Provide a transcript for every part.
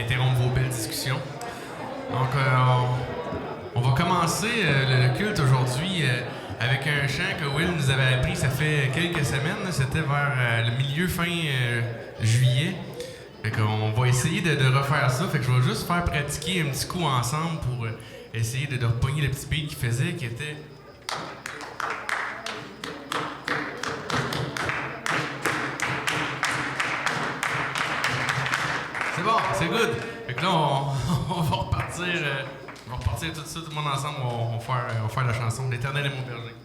interrompre vos belles discussions. Donc, on va commencer le culte aujourd'hui avec un chant que Will nous avait appris ça fait quelques semaines. C'était vers le milieu fin juillet. Fait qu'on va essayer de refaire ça. Fait que je vais juste faire pratiquer un petit coup ensemble pour essayer de repogner le petit beat qu'il faisait, qui était... C'est bon, c'est good. Fait que là, on va repartir tout ça, tout le monde ensemble. On va faire la chanson «L'Éternel est mon berger».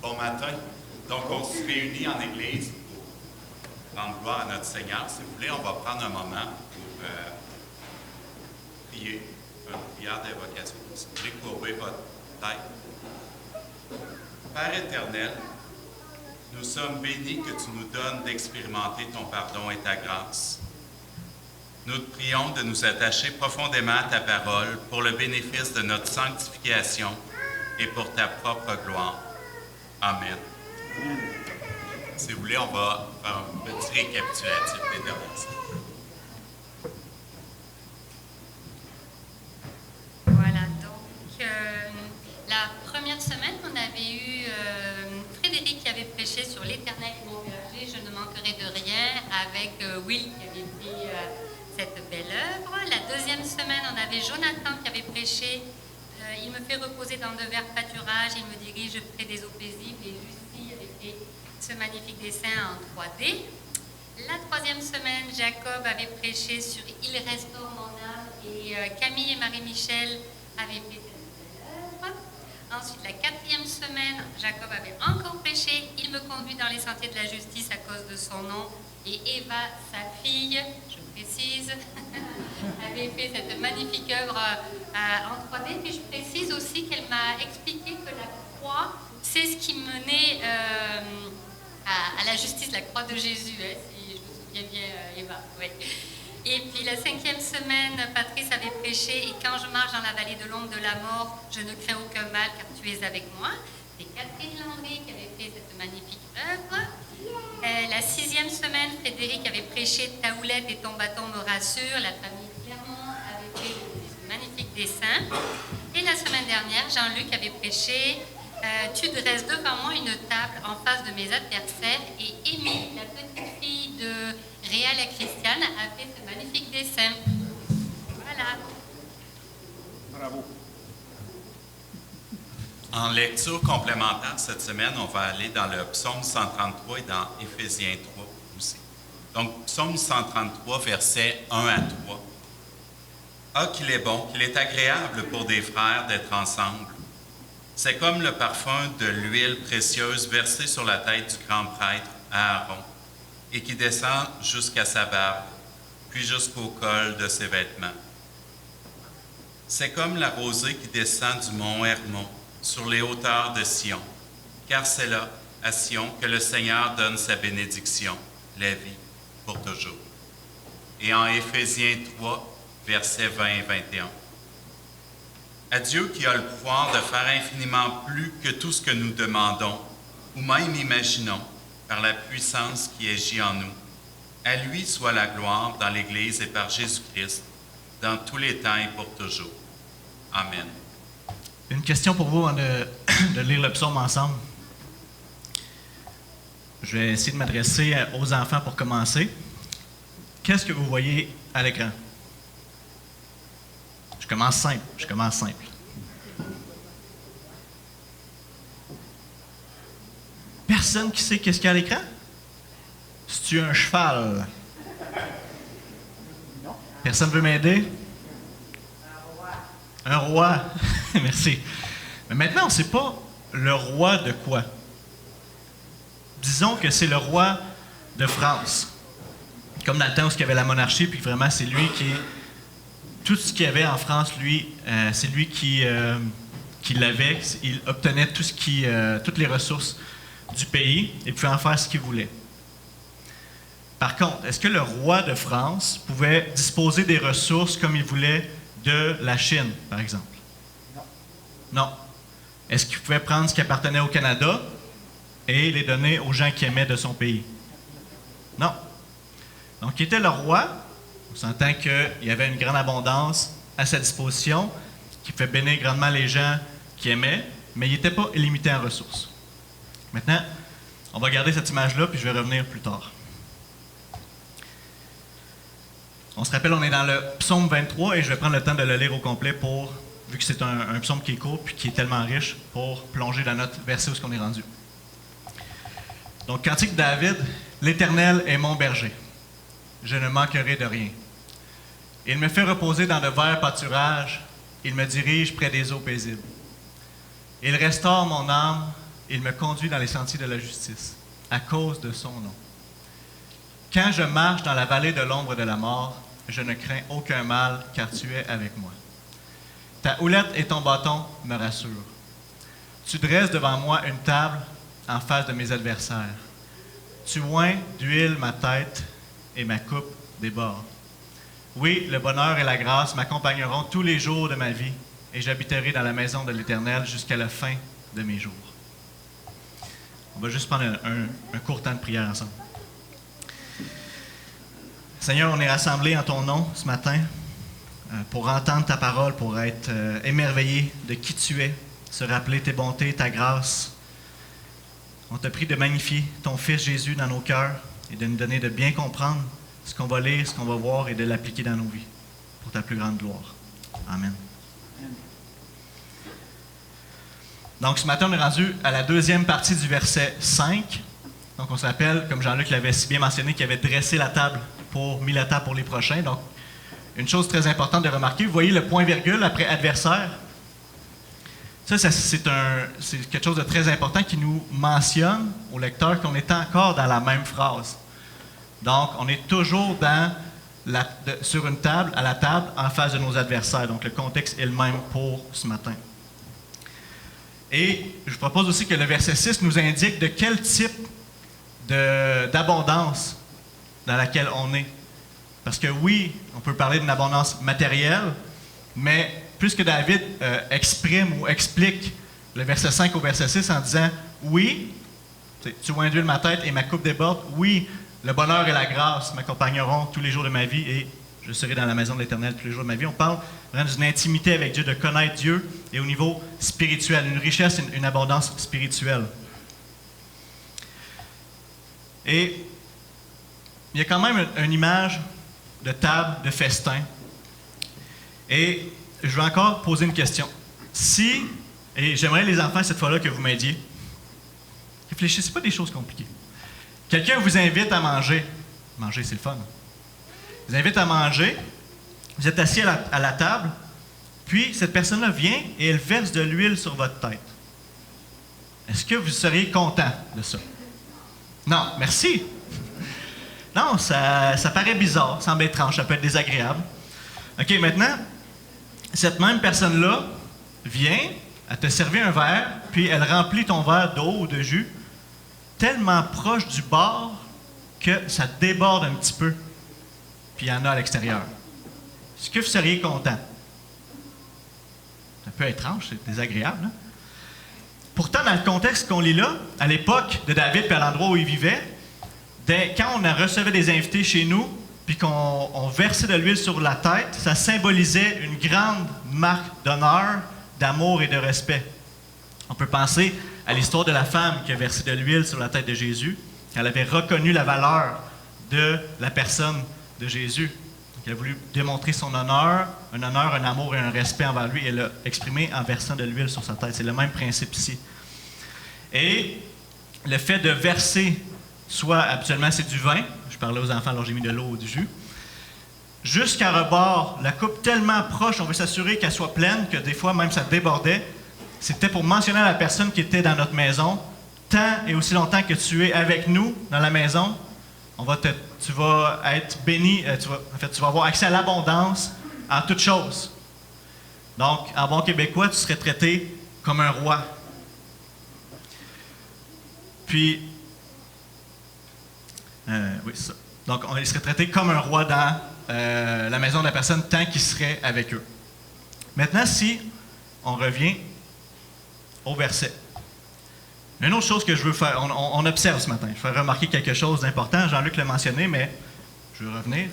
Bon matin. Donc, on se réunit en Église pour rendre gloire à notre Seigneur. Si vous voulez, on va prendre un moment pour prier, une prière d'invocation. Si vous voulez courber votre tête. Père éternel, nous sommes bénis que tu nous donnes d'expérimenter ton pardon et ta grâce. Nous te prions de nous attacher profondément à ta parole pour le bénéfice de notre sanctification et pour ta propre gloire. Amen. Si vous voulez, on va faire un petit récapitulatif des dernières semaines. Voilà, donc la première semaine, on avait eu Frédéric qui avait prêché sur l'Éternel et mon berger, je ne manquerai de rien, avec Will qui avait fait cette belle l'œuvre. La deuxième semaine, on avait Jonathan qui avait prêché. Il me fait reposer dans de verts pâturages, il me dirige près des eaux paisibles. Et Lucie avait fait ce magnifique dessin en 3D. La troisième semaine, Jacob avait prêché sur Il restaure mon âme et Camille et Marie-Michel avaient fait cette nouvelle œuvre. Ensuite, la quatrième semaine, Jacob avait encore prêché Il me conduit dans les sentiers de la justice à cause de son nom. Et Eva, sa fille, je précise, avait fait cette magnifique œuvre en 3D. Puis je précise aussi qu'elle m'a expliqué que la croix, c'est ce qui menait à la justice, la croix de Jésus, hein, si je me souviens bien, Eva. Ouais. Et puis la cinquième semaine, Patrice avait prêché Et quand je marche dans la vallée de l'ombre de la mort, je ne crains aucun mal car tu es avec moi. C'est Catherine Landry qui avait fait cette magnifique œuvre. La sixième semaine, Frédéric avait prêché Ta houlette et ton bâton me rassurent. La famille Clermont avait fait ce magnifique dessin. Et la semaine dernière, Jean-Luc avait prêché Tu dresses devant moi une table en face de mes adversaires. Et Émilie, la petite fille de Réal et Christiane, a fait ce magnifique dessin. Voilà. Bravo. En lecture complémentaire cette semaine, on va aller dans le psaume 133 et dans Éphésiens 3 aussi. Donc, psaume 133, versets 1 à 3. « Ah, qu'il est bon, qu'il est agréable pour des frères d'être ensemble. C'est comme le parfum de l'huile précieuse versée sur la tête du grand prêtre Aaron et qui descend jusqu'à sa barbe, puis jusqu'au col de ses vêtements. C'est comme la rosée qui descend du mont Hermon sur les hauteurs de Sion, car c'est là, à Sion, que le Seigneur donne sa bénédiction, la vie, pour toujours. » Et en Éphésiens 3, versets 20 et 21. « À Dieu qui a le pouvoir de faire infiniment plus que tout ce que nous demandons, ou même imaginons, par la puissance qui agit en nous. À lui soit la gloire dans l'Église et par Jésus-Christ, dans tous les temps et pour toujours. Amen. » Une question pour vous avant de lire le psaume ensemble. Je vais essayer de m'adresser aux enfants pour commencer. Qu'est-ce que vous voyez à l'écran? Je commence simple. Personne qui sait qu'est-ce qu'il y a à l'écran? C'est-tu un cheval? Non. Personne ne veut m'aider? Un roi. Merci. Mais maintenant, on ne sait pas le roi de quoi. Disons que c'est le roi de France. Comme dans le temps où il y avait la monarchie, puis vraiment, c'est lui qui... Tout ce qu'il y avait en France, lui, c'est lui qui l'avait. Il obtenait toutes les ressources du pays et pouvait en faire ce qu'il voulait. Par contre, est-ce que le roi de France pouvait disposer des ressources comme il voulait de la Chine, par exemple? Non. Non. Est-ce qu'il pouvait prendre ce qui appartenait au Canada et les donner aux gens qui aimaient de son pays? Non. Donc, il était le roi. On s'entend qu'il y avait une grande abondance à sa disposition, qui pouvait bénir grandement les gens qui aimaient, mais il n'était pas illimité en ressources. Maintenant, on va garder cette image-là, puis je vais revenir plus tard. On se rappelle, on est dans le psaume 23, et je vais prendre le temps de le lire au complet pour, vu que c'est un psaume qui est court, puis qui est tellement riche, pour plonger dans notre verset où on est rendu. Donc, cantique de David, « L'Éternel est mon berger. Je ne manquerai de rien. Il me fait reposer dans de verts pâturages. Il me dirige près des eaux paisibles. Il restaure mon âme. Il me conduit dans les sentiers de la justice, à cause de son nom. Quand je marche dans la vallée de l'ombre de la mort, je ne crains aucun mal, car tu es avec moi. Ta houlette et ton bâton me rassurent. Tu dresses devant moi une table en face de mes adversaires. Tu oins d'huile ma tête et ma coupe déborde. Oui, le bonheur et la grâce m'accompagneront tous les jours de ma vie, et j'habiterai dans la maison de l'Éternel jusqu'à la fin de mes jours. On va juste prendre un court temps de prière ensemble. Seigneur, on est rassemblés en ton nom ce matin pour entendre ta parole, pour être émerveillés de qui tu es, se rappeler tes bontés, ta grâce. On te prie de magnifier ton Fils Jésus dans nos cœurs et de nous donner de bien comprendre ce qu'on va lire, ce qu'on va voir et de l'appliquer dans nos vies. pour ta plus grande gloire. Amen. Donc, ce matin, on est rendu à la deuxième partie du verset 5. Donc, on se rappelle, comme Jean-Luc l'avait si bien mentionné, qu'il avait dressé la table mis la table pour les prochains. Donc, une chose très importante de remarquer, vous voyez le point-virgule après adversaire. Ça c'est quelque chose de très important qui nous mentionne au lecteur qu'on est encore dans la même phrase. Donc, on est toujours sur une table, à la table, en face de nos adversaires. Donc, le contexte est le même pour ce matin. Et je vous propose aussi que le verset 6 nous indique de quel type d'abondance dans laquelle on est. Parce que oui, on peut parler d'une abondance matérielle, mais puisque David exprime ou explique le verset 5 au verset 6 en disant « Oui, tu vois induire ma tête et ma coupe déborde. Oui, le bonheur et la grâce m'accompagneront tous les jours de ma vie et je serai dans la maison de l'Éternel tous les jours de ma vie. » On parle vraiment d'une intimité avec Dieu, de connaître Dieu et au niveau spirituel, une richesse, une abondance spirituelle. Et il y a quand même une image de table, de festin. Et je vais encore poser une question. Et j'aimerais les enfants cette fois-là que vous m'aidiez, réfléchissez pas à des choses compliquées. Quelqu'un vous invite à manger. Manger, c'est le fun. Vous invite à manger. Vous êtes assis à la table. Puis, cette personne-là vient et elle verse de l'huile sur votre tête. Est-ce que vous seriez content de ça? Non, merci. Non, ça paraît bizarre, ça semble étrange, ça peut être désagréable. OK, maintenant, cette même personne-là vient, elle te servir un verre, puis elle remplit ton verre d'eau ou de jus tellement proche du bord que ça déborde un petit peu, puis il y en a à l'extérieur. Est-ce que vous seriez content? C'est un peu étrange, c'est désagréable. Hein? Pourtant, dans le contexte qu'on lit là, à l'époque de David puis à l'endroit où il vivait, quand on recevait des invités chez nous, puis qu'on versait de l'huile sur la tête, ça symbolisait une grande marque d'honneur, d'amour et de respect. On peut penser à l'histoire de la femme qui a versé de l'huile sur la tête de Jésus. Elle avait reconnu la valeur de la personne de Jésus. Donc, elle a voulu démontrer son honneur, un amour et un respect envers lui. Elle l'a exprimé en versant de l'huile sur sa tête. C'est le même principe ici. Et le fait de verser, soit habituellement c'est du vin, je parlais aux enfants alors j'ai mis de l'eau ou du jus, jusqu'à rebord, la coupe tellement proche, on veut s'assurer qu'elle soit pleine, que des fois même ça débordait. C'était pour mentionner à la personne qui était dans notre maison, tant et aussi longtemps que tu es avec nous dans la maison, tu vas être béni, tu vas avoir accès à l'abondance en toutes choses. Donc, en bon québécois, tu serais traité comme un roi. Puis, oui, c'est ça. Donc, il serait traité comme un roi dans la maison de la personne tant qu'il serait avec eux. Maintenant, si on revient au verset. Une autre chose que je veux faire, on observe ce matin. Je vais remarquer quelque chose d'important. Jean-Luc l'a mentionné, mais je veux revenir.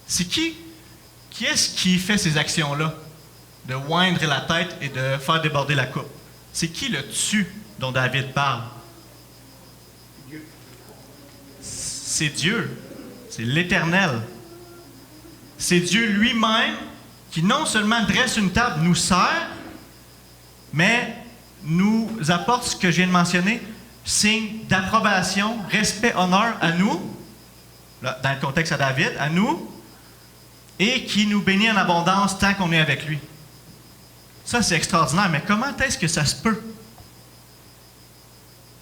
C'est qui est-ce qui fait ces actions-là? De oindre la tête et de faire déborder la coupe. C'est qui le tu dont David parle? Dieu. C'est Dieu. C'est l'Éternel. C'est Dieu lui-même qui non seulement dresse une table, nous sert, mais nous apporte ce que je viens de mentionner, signe d'approbation, respect, honneur à nous, là, dans le contexte à David, à nous, et qui nous bénit en abondance tant qu'on est avec lui. Ça, c'est extraordinaire, mais comment est-ce que ça se peut?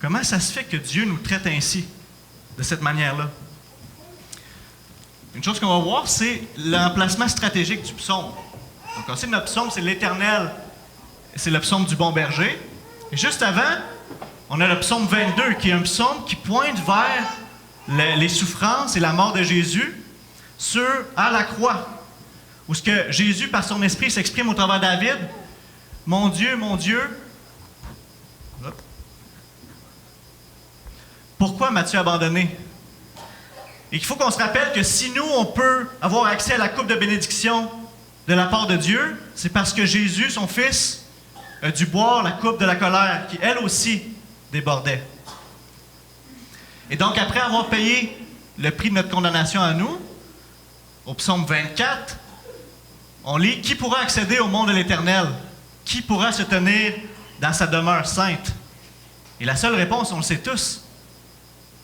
Comment ça se fait que Dieu nous traite ainsi, de cette manière-là? Une chose qu'on va voir, c'est l'emplacement stratégique du psaume. Donc, on sait que notre psaume, c'est l'Éternel, c'est le psaume du bon berger. Et juste avant, on a le psaume 22, qui est un psaume qui pointe vers les souffrances et la mort de Jésus à la croix. Où ce que Jésus, par son esprit, s'exprime au travers de David. Mon Dieu, pourquoi m'as-tu abandonné? Et qu'il faut qu'on se rappelle que si nous, on peut avoir accès à la coupe de bénédiction de la part de Dieu, c'est parce que Jésus, son Fils, a dû boire la coupe de la colère, qui elle aussi débordait. Et donc, après avoir payé le prix de notre condamnation à nous, au psaume 24, On lit « Qui pourra accéder au monde de l'Éternel? Qui pourra se tenir dans sa demeure sainte? » Et la seule réponse, on le sait tous,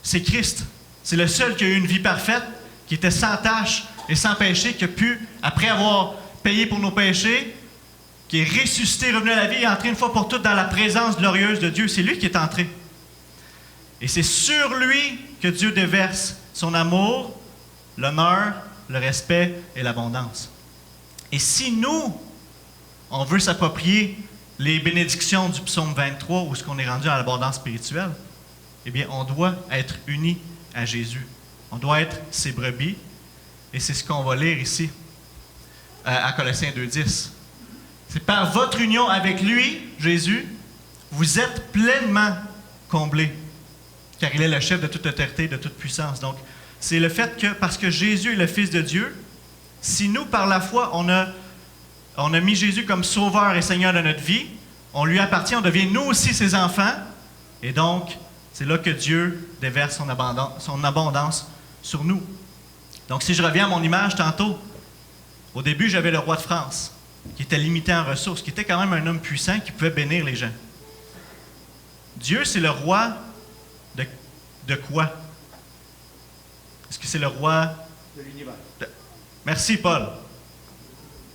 c'est Christ. C'est le seul qui a eu une vie parfaite, qui était sans tache et sans péché, qui a pu, après avoir payé pour nos péchés, qui est ressuscité, revenu à la vie et entré une fois pour toutes dans la présence glorieuse de Dieu. C'est lui qui est entré. Et c'est sur lui que Dieu déverse son amour, l'honneur, le respect et l'abondance. Et si nous, on veut s'approprier les bénédictions du psaume 23, où est-ce qu'on est rendu à l'abondance spirituelle, eh bien, on doit être unis à Jésus. On doit être ses brebis. Et c'est ce qu'on va lire ici, à Colossiens 2,10. C'est par votre union avec lui, Jésus, vous êtes pleinement comblés, car il est le chef de toute autorité, de toute puissance. Donc, c'est le fait que, parce que Jésus est le Fils de Dieu, si nous, par la foi, on a mis Jésus comme sauveur et Seigneur de notre vie, on lui appartient, on devient nous aussi ses enfants, et donc, c'est là que Dieu déverse son abondance sur nous. Donc, si je reviens à mon image tantôt, au début, j'avais le roi de France, qui était limité en ressources, qui était quand même un homme puissant qui pouvait bénir les gens. Dieu, c'est le roi de quoi? Est-ce que c'est le roi De l'univers. Merci, Paul.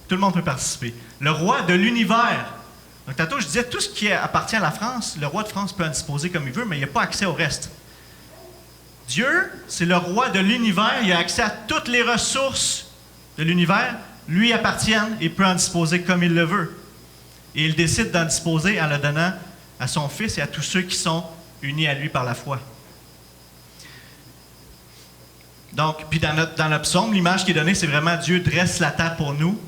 Tout le monde peut participer. Le roi de l'univers. Donc, tantôt, je disais, tout ce qui appartient à la France, le roi de France peut en disposer comme il veut, mais il n'a pas accès au reste. Dieu, c'est le roi de l'univers. Il a accès à toutes les ressources de l'univers. Lui appartiennent et peut en disposer comme il le veut. Et il décide d'en disposer en le donnant à son Fils et à tous ceux qui sont unis à lui par la foi. Donc, puis dans le psaume, l'image qui est donnée, c'est vraiment Dieu dresse la table pour nous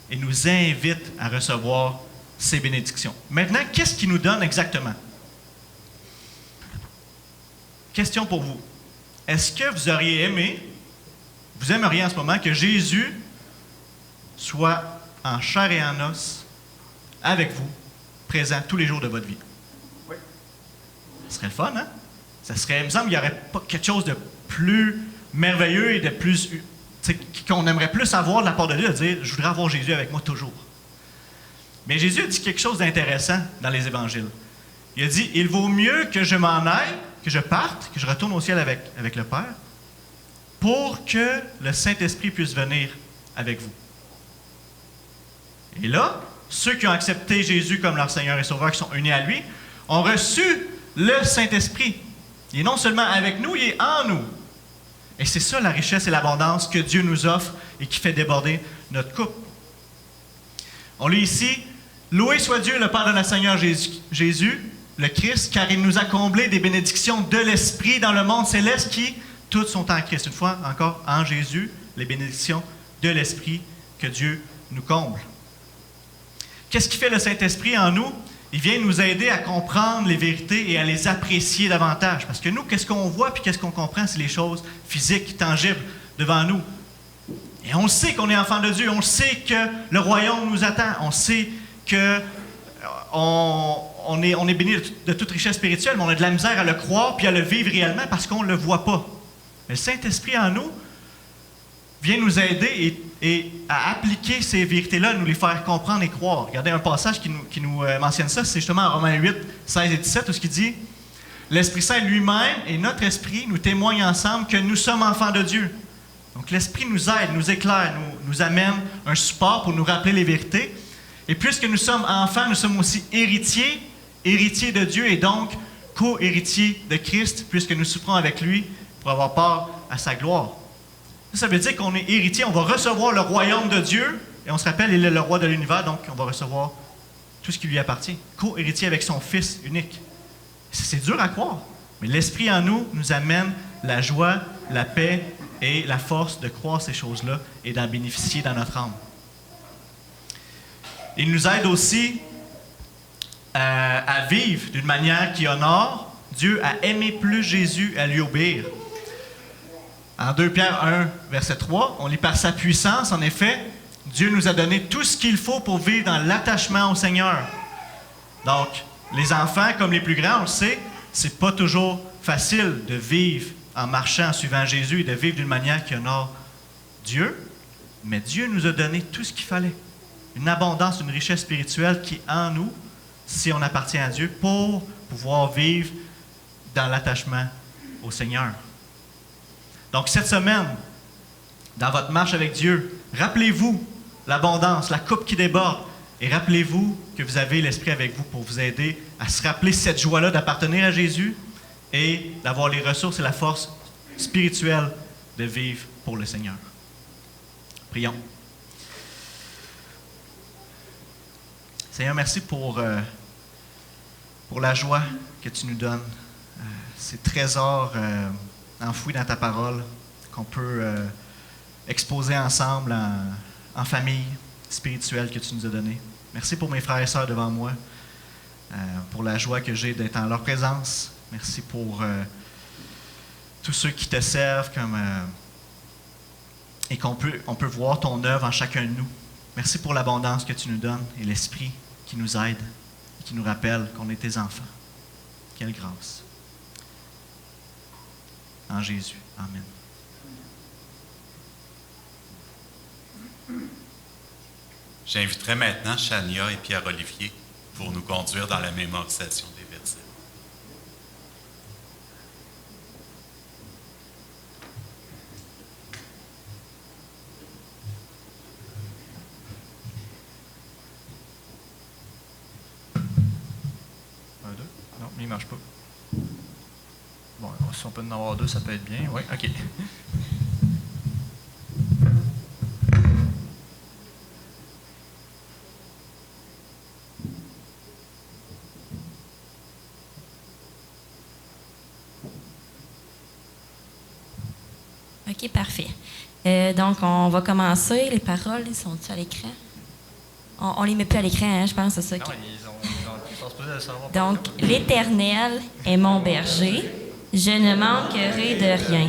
et nous invite à recevoir ses bénédictions. Maintenant, qu'est-ce qu'il nous donne exactement? Question pour vous. Est-ce que vous auriez aimé, vous aimeriez en ce moment que Jésus soit en chair et en os avec vous, présent tous les jours de votre vie? Oui. Ce serait le fun, hein? Ça serait, il me semble qu'il n'y aurait pas quelque chose de plus merveilleux et de plus, qu'on aimerait plus avoir de la part de Dieu, de dire, je voudrais avoir Jésus avec moi toujours. Mais Jésus a dit quelque chose d'intéressant dans les évangiles. Il a dit, il vaut mieux que je m'en aille, que je parte, que je retourne au ciel avec le Père, pour que le Saint-Esprit puisse venir avec vous. Et là, ceux qui ont accepté Jésus comme leur Seigneur et Sauveur, qui sont unis à lui, ont reçu le Saint-Esprit. Il est non seulement avec nous, il est en nous. Et c'est ça la richesse et l'abondance que Dieu nous offre et qui fait déborder notre coupe. On lit ici, « Loué soit Dieu, le Père de notre Seigneur Jésus, le Christ, car il nous a comblés des bénédictions de l'Esprit dans le monde céleste qui, toutes sont en Christ. » Une fois encore, en Jésus, les bénédictions de l'Esprit que Dieu nous comble. Qu'est-ce qui fait le Saint-Esprit en nous? Il vient nous aider à comprendre les vérités et à les apprécier davantage. Parce que nous, qu'est-ce qu'on voit puis qu'est-ce qu'on comprend? C'est les choses physiques, tangibles devant nous. Et on sait qu'on est enfant de Dieu. On sait que le royaume nous attend. On sait que on est béni de toute richesse spirituelle, mais on a de la misère à le croire puis à le vivre réellement parce qu'on ne le voit pas. Mais le Saint-Esprit en nous vient nous aider et à appliquer ces vérités-là, nous les faire comprendre et croire. Regardez un passage qui nous mentionne ça, c'est justement en Romains 8, 16 et 17, où ce qui dit « L'Esprit Saint lui-même et notre esprit nous témoignent ensemble que nous sommes enfants de Dieu. » Donc l'Esprit nous aide, nous éclaire, nous amène un support pour nous rappeler les vérités. Et puisque nous sommes enfants, nous sommes aussi héritiers de Dieu et donc co-héritiers de Christ, puisque nous souffrons avec lui pour avoir part à sa gloire. Ça veut dire qu'on est héritier, on va recevoir le royaume de Dieu, et on se rappelle, il est le roi de l'univers, donc on va recevoir tout ce qui lui appartient. Co-héritier avec son Fils unique. C'est dur à croire, mais l'Esprit en nous amène la joie, la paix et la force de croire ces choses-là et d'en bénéficier dans notre âme. Il nous aide aussi à vivre d'une manière qui honore Dieu, à aimer plus Jésus, à lui obéir. En 2 Pierre 1, verset 3, on lit « Par sa puissance, en effet, Dieu nous a donné tout ce qu'il faut pour vivre dans l'attachement au Seigneur. » Donc, les enfants, comme les plus grands, on le sait, c'est pas toujours facile de vivre en marchant, en suivant Jésus et de vivre d'une manière qui honore Dieu, mais Dieu nous a donné tout ce qu'il fallait. une abondance, une richesse spirituelle qui est en nous, si on appartient à Dieu, pour pouvoir vivre dans l'attachement au Seigneur. Donc, cette semaine, dans votre marche avec Dieu, rappelez-vous l'abondance, la coupe qui déborde, et rappelez-vous que vous avez l'Esprit avec vous pour vous aider à se rappeler cette joie-là d'appartenir à Jésus et d'avoir les ressources et la force spirituelle de vivre pour le Seigneur. Prions. Seigneur, merci pour la joie que tu nous donnes, ces trésors enfouis dans ta parole qu'on peut exposer ensemble en famille spirituelle que tu nous as donnée. Merci pour mes frères et sœurs devant moi, pour la joie que j'ai d'être en leur présence. Merci pour tous ceux qui te servent et qu'on peut voir ton œuvre en chacun de nous. Merci pour l'abondance que tu nous donnes et l'Esprit qui nous aide et qui nous rappelle qu'on est tes enfants. Quelle grâce. En Jésus. Amen. J'inviterai maintenant Chania et Pierre-Olivier pour nous conduire dans la mémorisation des versets. Un, deux? Non, mais il ne marche pas. Bon, si on peut en avoir deux, ça peut être bien. Oui, OK. OK, parfait. Donc, on va commencer. Les paroles, ils sont-ils à l'écran? On les met plus à l'écran, hein, je pense, c'est ça. Non, ils sont supposés le savoir. Donc, l'Éternel est mon berger, je ne manquerai de rien.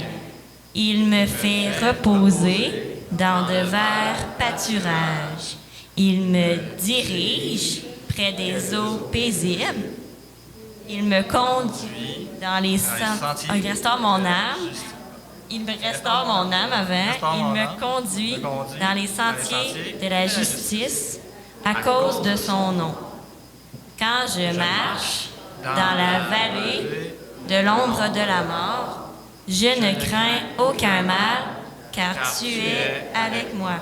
Il me fait reposer dans de verts pâturages. Il me dirige près des eaux paisibles. Il me conduit dans les sentiers. Il restaure mon âme. Il me restaure mon âme avant. Il me conduit dans les sentiers de la justice à cause de son nom. Quand je marche dans la vallée de l'ombre de la mort, je ne crains aucun mal, car tu es avec moi.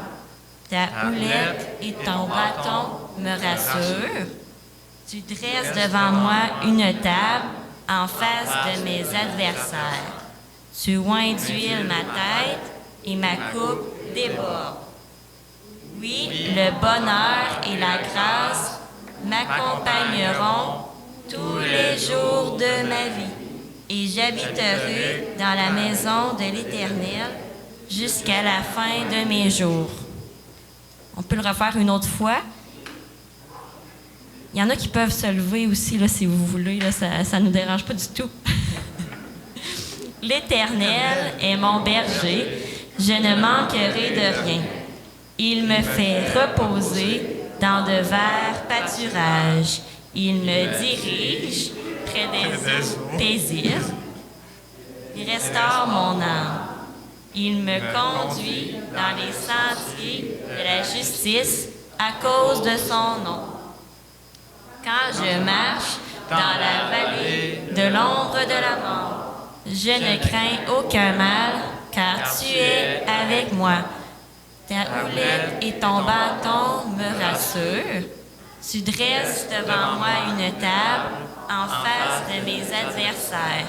Ta houlette et ton bâton me rassurent. Tu dresses devant moi une table en face de mes adversaires. Tu oins d'huile ma tête et ma coupe déborde. Oui, le bonheur et la grâce m'accompagneront tous les jours de ma vie, et j'habiterai dans la maison de l'Éternel jusqu'à la fin de mes jours. On peut le refaire une autre fois. Il y en a qui peuvent se lever aussi, là, si vous voulez. Là, ça ne nous dérange pas du tout. L'Éternel est mon berger, je ne manquerai de rien. Il me fait reposer dans de verts pâturages. Il me dirige près des eaux paisibles. Il restaure mon âme. Il me conduit dans les sentiers de la justice à cause de son nom. Quand je marche dans la vallée de l'ombre de la mort, je ne crains aucun mal, car tu es avec moi. Ta houlette et ton bâton me rassurent. Tu dresses devant moi une table en face de mes adversaires.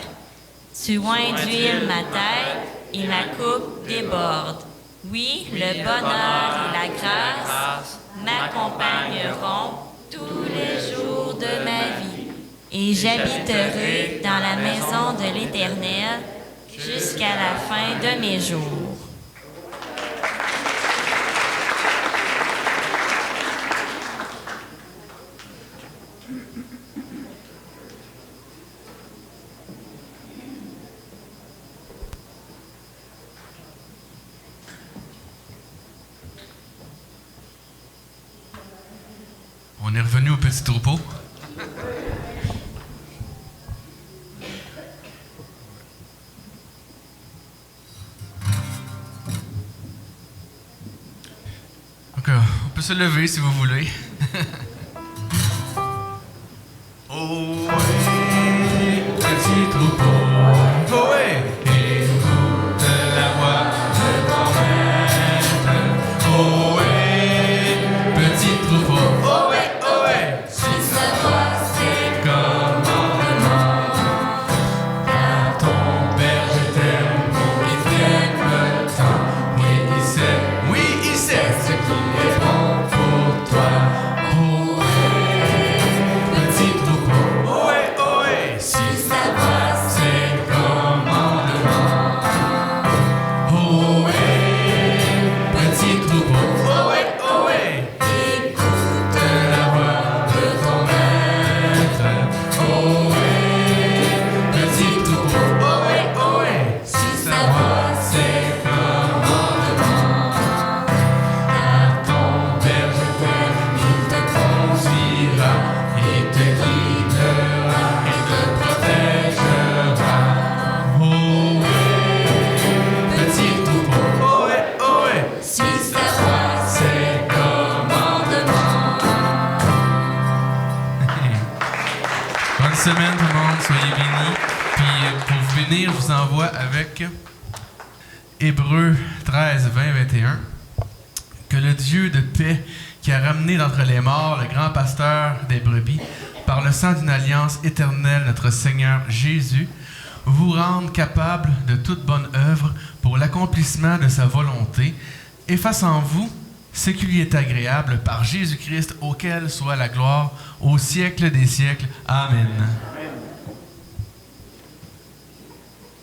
Tu oins d'huile ma tête et ma coupe déborde. Oui, le bonheur et la grâce m'accompagneront tous les jours de ma vie, et j'habiterai dans la maison de l'Éternel jusqu'à la fin de mes jours. On est revenu au petit troupeau. Donc, on peut se lever si vous voulez. Oh, ouais, petit troupeau. Oh, ouais, écoute la voix de ton maître. Oh, ouais, petit troupeau. Oh, ouais, Suis sa voix, c'est commandement. Car ton Père, je t'aime, il t'aime le temps. Oui, il sait ce qui est bon pour toi. Oh, ouais, petit troupeau. Oh, ouais, suis sa voix, c'est commandement. Oh, ouais, petit troupeau. Oh, ouais, écoute la voix de ton maître. Oh, ouais, petit troupeau. Oh, ouais, suis sa voix, c'est commandement. Car ton Père, je t'aime, il te conduira, il te guidera, il te protégera. Oh, ouais, petit troupeau. Oh, ouais, suis sa voix, c'est commandement. Bonne semaine tout le monde, soyez bénis. Puis pour finir, je vous envoie avec Hébreux 13, 20, 21. Que le Dieu de paix, qui a ramené d'entre les morts le grand pasteur des brebis, par le sang d'une alliance éternelle, notre Seigneur Jésus, vous rende capable de toute bonne œuvre pour l'accomplissement de sa volonté, et fasse en vous ce qui lui est agréable par Jésus-Christ, auquel soit la gloire au siècle des siècles. Amen.